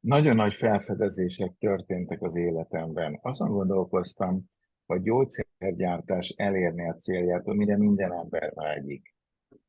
Nagyon nagy felfedezések történtek az életemben. Azon gondolkoztam, hogy gyógyszergyártás elérni a célját, amire minden ember vágyik.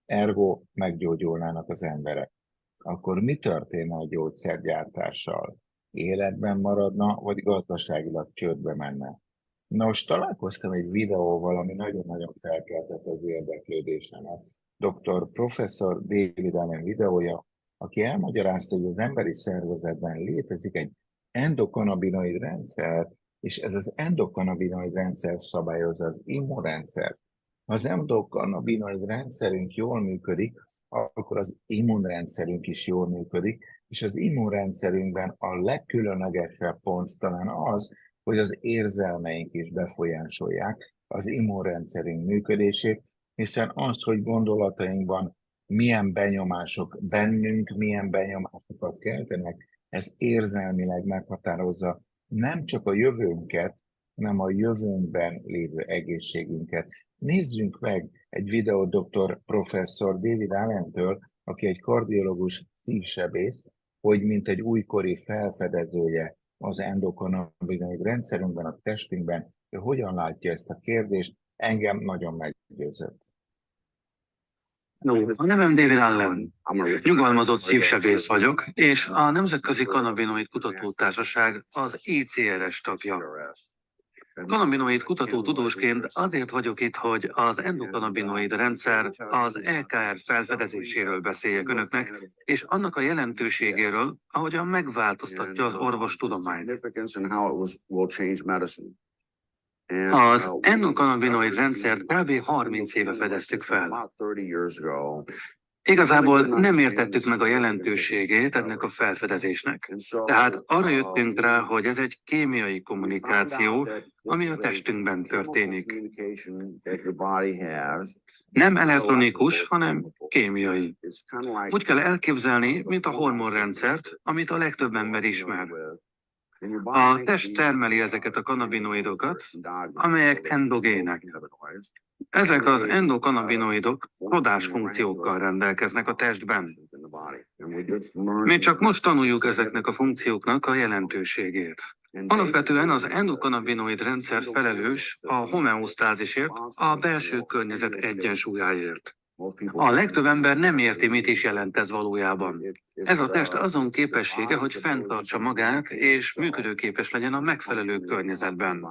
Ergo meggyógyulnának az emberek. Akkor mi történne a gyógyszergyártással? Életben maradna, vagy gazdaságilag csődbe menne? Nos, találkoztam egy videóval, ami nagyon-nagyon felkeltett az érdeklődésemet. Dr. Professor David Allen videója, aki elmagyarázta, hogy az emberi szervezetben létezik egy endokannabinoid rendszer, és ez az endokannabinoid rendszer szabályozza az immunrendszert. Ha az endokannabinoid rendszerünk jól működik, akkor az immunrendszerünk is jól működik, és az immunrendszerünkben a legkülönlegesebb pont talán az, hogy az érzelmeink is befolyásolják az immunrendszerünk működését, hiszen az, hogy gondolatainkban milyen benyomások bennünk, milyen benyomásokat keltenek, ez érzelmileg meghatározza nem csak a jövőnket, hanem a jövőnkben lévő egészségünket. Nézzünk meg egy videót dr. Professor David Allentől, aki egy kardiológus szívsebész, hogy mint egy újkori felfedezője az endokannabinoid rendszerünkben, a testünkben, ő hogyan látja ezt a kérdést, engem nagyon meggyőzött. No, a nevem David Allen. Nyugalmazott szívsebész vagyok, és a Nemzetközi Kannabinoid Kutatótársaság az ICRS tagja. Kannabinoid kutató tudósként azért vagyok itt, hogy az endokannabinoid rendszer, az EKR felfedezéséről beszéljek önöknek, és annak a jelentőségéről, ahogyan megváltoztatja az orvostudományt. Az endokannabinoid rendszert kb. 30 éve fedeztük fel. Igazából nem értettük meg a jelentőségét ennek a felfedezésnek. Tehát arra jöttünk rá, hogy ez egy kémiai kommunikáció, ami a testünkben történik. Nem elektronikus, hanem kémiai. Úgy kell elképzelni, mint a hormonrendszert, amit a legtöbb ember ismer. A test termeli ezeket a kannabinoidokat, amelyek endogének. Ezek az endokannabinoidok funkciókkal rendelkeznek a testben. Mi csak most tanuljuk ezeknek a funkcióknak a jelentőségét. Alapvetően az endokannabinoid rendszer felelős a homeosztázisért, a belső környezet egyensúlyáért. A legtöbb ember nem érti, mit is jelent ez valójában. Ez a test azon képessége, hogy fenntartsa magát és működőképes legyen a megfelelő környezetben.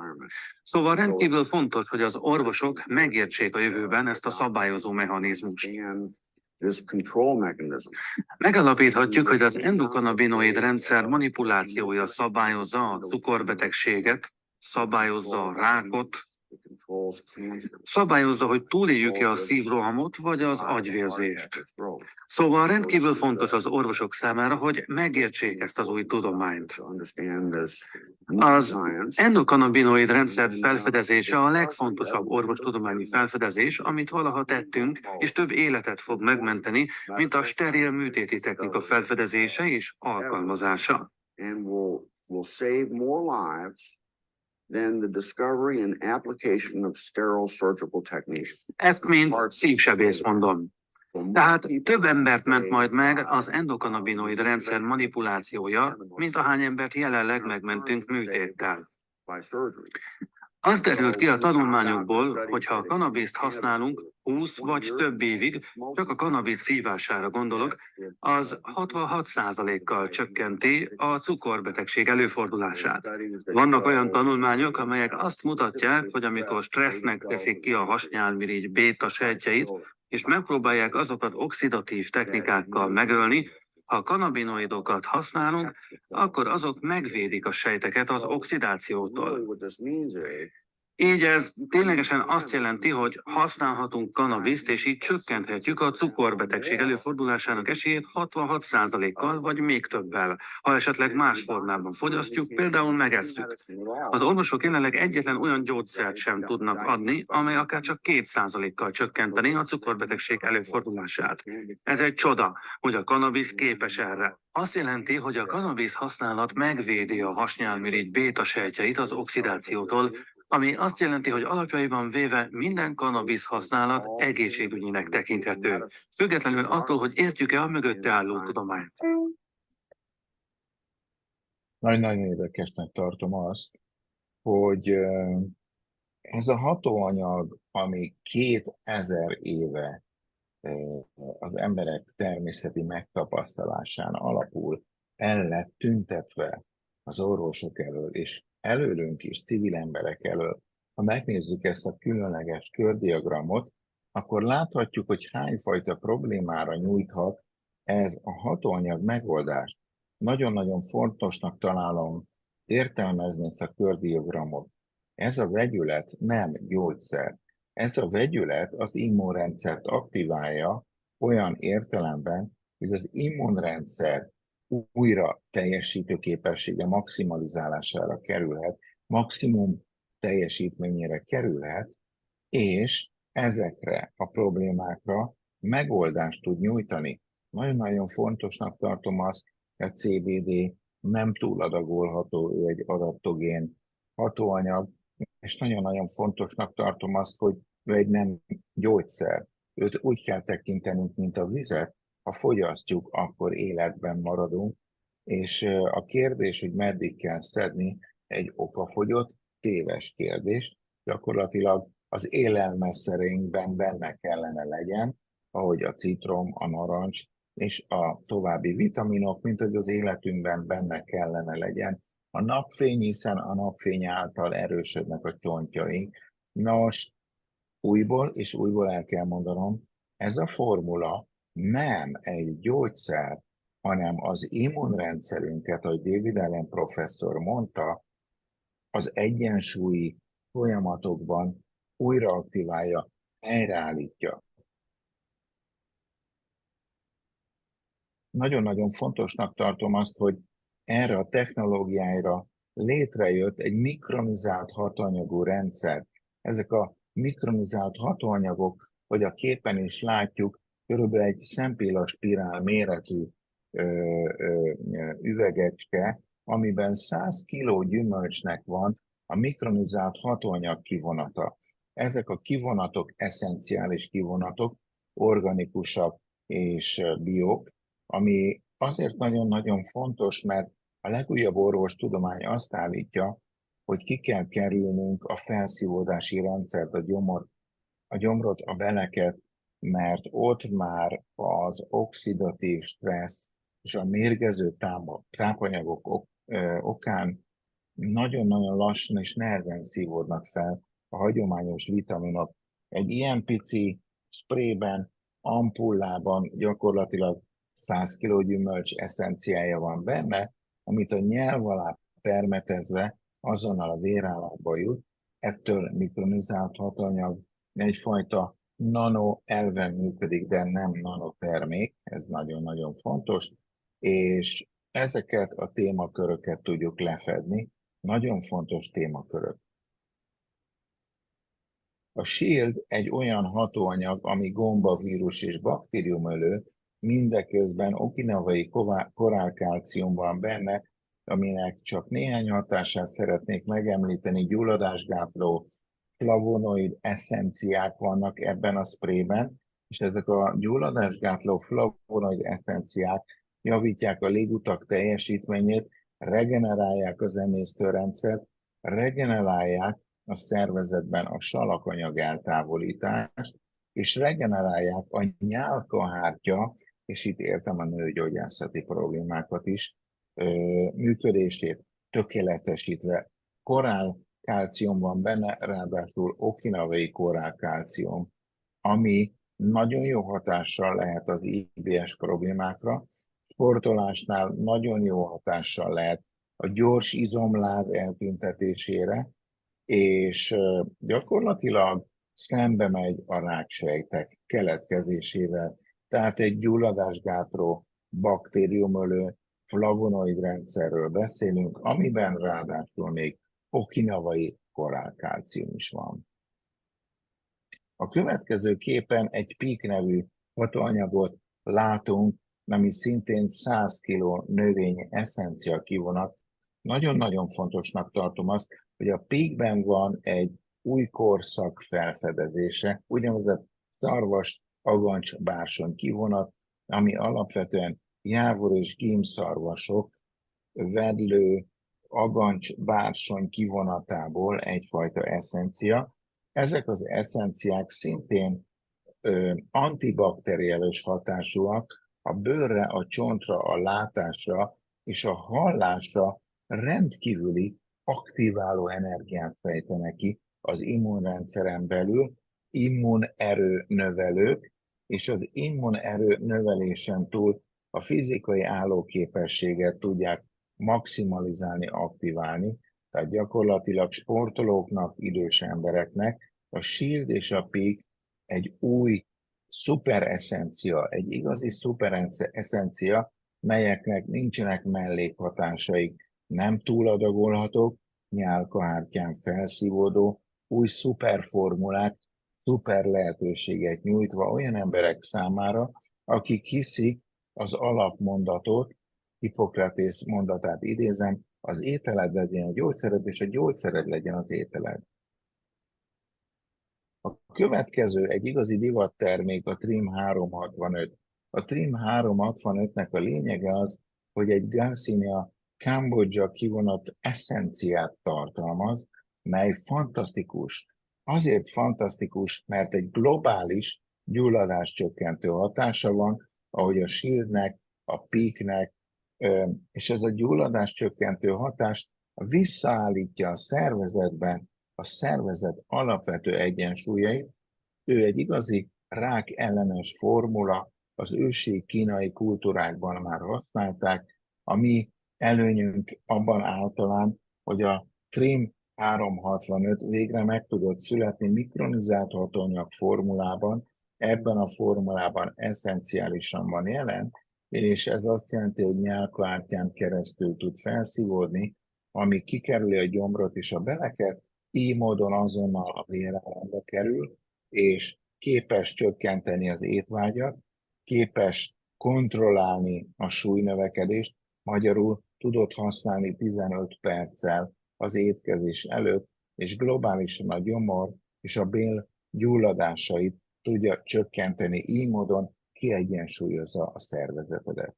Szóval rendkívül fontos, hogy az orvosok megértsék a jövőben ezt a szabályozó mechanizmust. Megállapíthatjuk, hogy az endokannabinoid rendszer manipulációja szabályozza a cukorbetegséget, szabályozza a rákot, szabályozza, hogy túléljük-e a szívrohamot vagy az agyvérzést. Szóval rendkívül fontos az orvosok számára, hogy megértsék ezt az új tudományt. Az endokannabinoid rendszer felfedezése a legfontosabb orvostudományi felfedezés, amit valaha tettünk, és több életet fog megmenteni, mint a steril műtéti technika felfedezése és alkalmazása. Than the discovery and application of sterile surgical techniques. Ezt mind szívsebész mondom. Tehát több embert ment majd meg az endokannabinoid rendszer manipulációja, mint ahány embert jelenleg megmentünk műtéttel. Az derült ki a tanulmányokból, hogy ha a kannabiszt használunk 20 vagy több évig, csak a kannabis szívására gondolok, az 66%-kal csökkenti a cukorbetegség előfordulását. Vannak olyan tanulmányok, amelyek azt mutatják, hogy amikor stressznek teszik ki a hasnyálmirigy béta sejtjeit, és megpróbálják azokat oxidatív technikákkal megölni, ha kannabinoidokat használunk, akkor azok megvédik a sejteket az oxidációtól. Így ez ténylegesen azt jelenti, hogy használhatunk kannabiszt, és így csökkenthetjük a cukorbetegség előfordulásának esélyét 66%-kal, vagy még többel, ha esetleg más formában fogyasztjuk, például megesszük. Az orvosok jelenleg egyetlen olyan gyógyszert sem tudnak adni, amely akár csak 2%-kal csökkenteni a cukorbetegség előfordulását. Ez egy csoda, hogy a kannabisz képes erre. Azt jelenti, hogy a kannabisz használat megvédi a hasnyálmirigy béta sejtjeit az oxidációtól, ami azt jelenti, hogy alapjaiban véve minden kannabisz használat egészségügyinek tekinthető, függetlenül attól, hogy értjük-e a mögötte álló tudományt. Nagyon-nagyon érdekesnek tartom azt, hogy ez a hatóanyag, ami 2000 éve az emberek természeti megtapasztalásán alapul, el lett tüntetve az orvosok elől, és előlünk is, civil emberek elől. Ha megnézzük ezt a különleges kördiagramot, akkor láthatjuk, hogy hányfajta problémára nyújthat ez a hatóanyag megoldást. Nagyon-nagyon fontosnak találom értelmezni ezt a kördiagramot. Ez a vegyület nem gyógyszer. Ez a vegyület az immunrendszert aktiválja olyan értelemben, hogy az immunrendszer újra teljesítő képessége maximalizálására kerülhet, maximum teljesítményére kerülhet, és ezekre a problémákra megoldást tud nyújtani. Nagyon-nagyon fontosnak tartom azt, hogy a CBD nem túladagolható, ő egy adaptogén hatóanyag, és nagyon-nagyon fontosnak tartom azt, hogy ő egy nem gyógyszer. Őt úgy kell tekintenünk, mint a vizet, ha fogyasztjuk, akkor életben maradunk, és a kérdés, hogy meddig kell szedni, egy okafogyott, téves kérdés. Gyakorlatilag az élelmiszereinkben benne kellene legyen, ahogy a citrom, a narancs és a további vitaminok, mint hogy az életünkben benne kellene legyen a napfény, hiszen a napfény által erősödnek a csontjaink. Nos, újból és újból el kell mondanom, ez a formula nem egy gyógyszer, hanem az immunrendszerünket, ahogy David Allen professzor mondta, az egyensúlyi folyamatokban újraaktiválja, helyreállítja. Nagyon-nagyon fontosnak tartom azt, hogy erre a technológiára létrejött egy mikronizált hatóanyagú rendszer. Ezek a mikronizált hatóanyagok, hogy a képen is látjuk, körülbelül egy szempilla-spirál méretű üvegecske, amiben 100 kg gyümölcsnek van a mikronizált hatóanyag kivonata. Ezek a kivonatok eszenciális kivonatok, organikusak és biók, ami azért nagyon-nagyon fontos, mert a legújabb orvostudomány azt állítja, hogy ki kell kerülnünk a felszívódási rendszert, a gyomrot, a beleket, mert ott már az oxidatív stressz és a mérgező tápanyagok okán nagyon-nagyon lassan és nehezen szívódnak fel a hagyományos vitaminok. Egy ilyen pici sprayben, ampullában gyakorlatilag 100 kg gyümölcs eszenciája van benne, amit a nyelv alá permetezve azonnal a vérállatba jut, ettől mikronizált hatóanyag, egyfajta nano elven működik, de nem nanotermék, ez nagyon-nagyon fontos, és ezeket a témaköröket tudjuk lefedni, nagyon fontos témakörök. A SHIELD egy olyan hatóanyag, ami gombavírus és baktériumölő, mindeközben okinawai korálkálcium van benne, aminek csak néhány hatását szeretnék megemlíteni, gyulladásgátló, flavonoid eszenciák vannak ebben a sprayben, és ezek a gyulladásgátló flavonoid eszenciák javítják a légutak teljesítményét, regenerálják az emésztőrendszert, regenerálják a szervezetben a salakanyag eltávolítást, és regenerálják a nyálkahártya, és itt értem a nőgyógyászati problémákat is, működését tökéletesítve. Korálkálcium van benne, ráadásul okinawai korálkálcium, ami nagyon jó hatással lehet az IBS problémákra, sportolásnál nagyon jó hatással lehet a gyors izomláz eltüntetésére, és gyakorlatilag szembe megy a ráksejtek keletkezésével. Tehát egy gyulladásgátló, baktériumölő, flavonoid rendszerről beszélünk, amiben ráadásul még okinawai korálkálcium is van. A következő képen egy PEAK nevű hatóanyagot látunk, ami szintén 100 kg növény eszencia kivonat. Nagyon-nagyon fontosnak tartom azt, hogy a PEAK-ben van egy új korszak felfedezése, úgynevezett szarvas agancs bársony kivonat, ami alapvetően jávor és gímszarvasok vedlő agancs, bársony kivonatából egyfajta eszencia. Ezek az eszenciák szintén antibakteriális hatásúak, a bőrre, a csontra, a látásra és a hallásra rendkívüli aktiváló energiát fejtenek ki az immunrendszeren belül, immunerő növelők, és az immunerő növelésen túl a fizikai állóképességet tudják maximalizálni, aktiválni, tehát gyakorlatilag sportolóknak, idős embereknek a Shield és a Peak egy új szupereszencia, egy igazi szupereszencia, melyeknek nincsenek mellékhatásaik, nem túladagolhatók, nyálkahártyán felszívódó, új szuperformulák, szuper lehetőséget nyújtva olyan emberek számára, akik hiszik az alapmondatot, Hippokratész mondatát idézem, az ételed legyen a gyógyszered, és a gyógyszered legyen az ételed. A következő egy igazi divattermék a Trim 365. A Trim 365-nek a lényege az, hogy egy Garcinia Kambodzsa kivonat eszenciát tartalmaz, mely fantasztikus. Azért fantasztikus, mert egy globális gyulladáscsökkentő hatása van, ahogy a Shieldnek, a Peaknek, és ez a gyulladáscsökkentő hatás visszaállítja a szervezetben a szervezet alapvető egyensúlyait. Ő egy igazi rák ellenes formula, az ősi kínai kultúrákban már használták. A mi előnyünk abban általán, hogy a Trim 365 végre meg tudott születni mikronizált hatóanyag formulában, ebben a formulában eszenciálisan van jelen, és ez azt jelenti, hogy nyálkahártyán keresztül tud felszívódni, ami kikerüli a gyomrot és a beleket, így módon azonnal a véráramba kerül, és képes csökkenteni az étvágyat, képes kontrollálni a súlynövekedést, magyarul tudod használni 15 perccel az étkezés előtt, és globálisan a gyomor és a bél gyulladásait tudja csökkenteni, így módon kiegyensúlyozza a szervezetedet.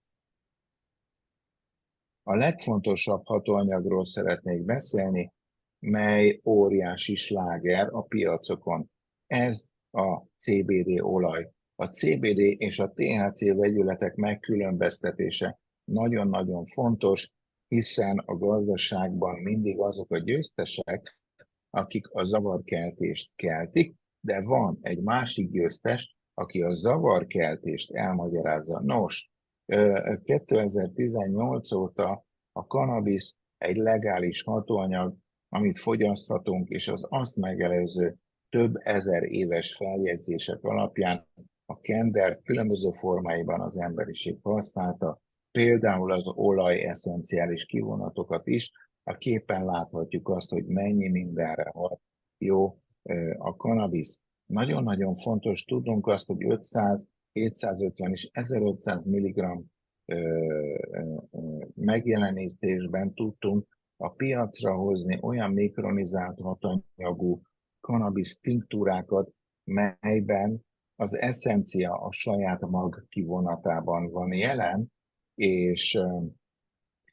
A legfontosabb hatóanyagról szeretnék beszélni, mely óriási sláger a piacokon. Ez a CBD olaj. A CBD és a THC vegyületek megkülönböztetése nagyon-nagyon fontos, hiszen a gazdaságban mindig azok a győztesek, akik a zavarkeltést keltik, de van egy másik győztes, aki a zavarkeltést elmagyarázza. Nos, 2018 óta a kannabisz egy legális hatóanyag, amit fogyaszthatunk, és az azt megelőző több ezer éves feljegyzések alapján a kendert különböző formáiban az emberiség használta, például az olaj eszenciális kivonatokat is. A képen láthatjuk azt, hogy mennyi mindenre hat jó a kannabisz. Nagyon-nagyon fontos tudnunk azt, hogy 500, 750 és 1500 mg megjelenítésben tudtunk a piacra hozni olyan mikronizált hatanyagú kannabisz tinktúrákat, melyben az eszencia a saját mag kivonatában van jelen, és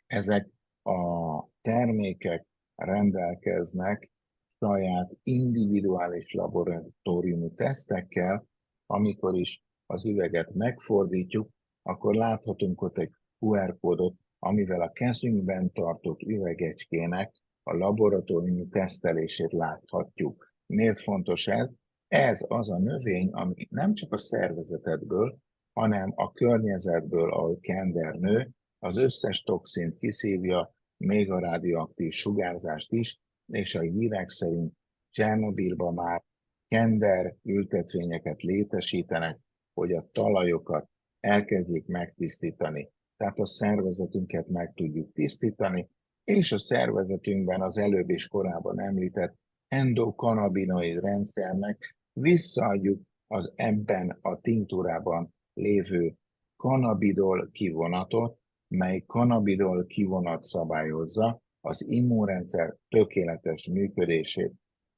ezek a termékek rendelkeznek saját individuális laboratóriumi tesztekkel. Amikor is az üveget megfordítjuk, akkor láthatunk ott egy QR kódot, amivel a kezünkben tartott üvegecskének a laboratóriumi tesztelését láthatjuk. Miért fontos ez? Ez az a növény, ami nem csak a szervezetedből, hanem a környezetből, ahol kender nő, az összes toxint kiszívja, még a radioaktív sugárzást is, és a hírek szerint Csernobilban már kender ültetvényeket létesítenek, hogy a talajokat elkezdjék megtisztítani. Tehát a szervezetünket meg tudjuk tisztítani, és a szervezetünkben az előbb is korábban említett endokannabinoid rendszernek visszaadjuk az ebben a tinktúrában lévő kannabidol kivonatot, mely kannabidol kivonat szabályozza az immunrendszer tökéletes működését.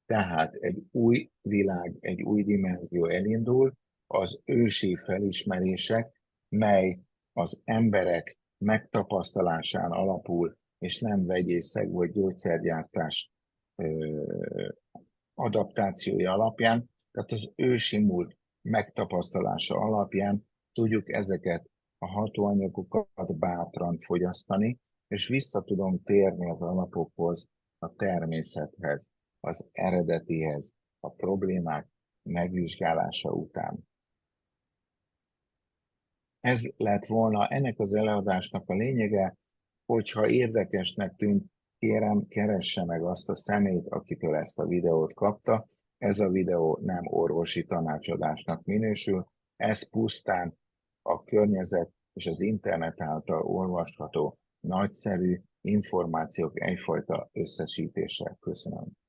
Tehát egy új világ, egy új dimenzió elindul, az ősi felismerések, mely az emberek megtapasztalásán alapul és nem vegyészek vagy gyógyszergyártás adaptációja alapján, tehát az ősi múlt megtapasztalása alapján tudjuk ezeket a hatóanyagokat bátran fogyasztani, és vissza tudunk térni az alapokhoz, a természethez, az eredetihez, a problémák megvizsgálása után. Ez lett volna ennek az előadásnak a lényege, hogyha érdekesnek tűnt, kérem, keresse meg azt a személyt, akitől ezt a videót kapta. Ez a videó nem orvosi tanácsadásnak minősül, ez pusztán a környezet és az internet által olvasható nagyszerű információk egyfajta összesítése. Köszönöm.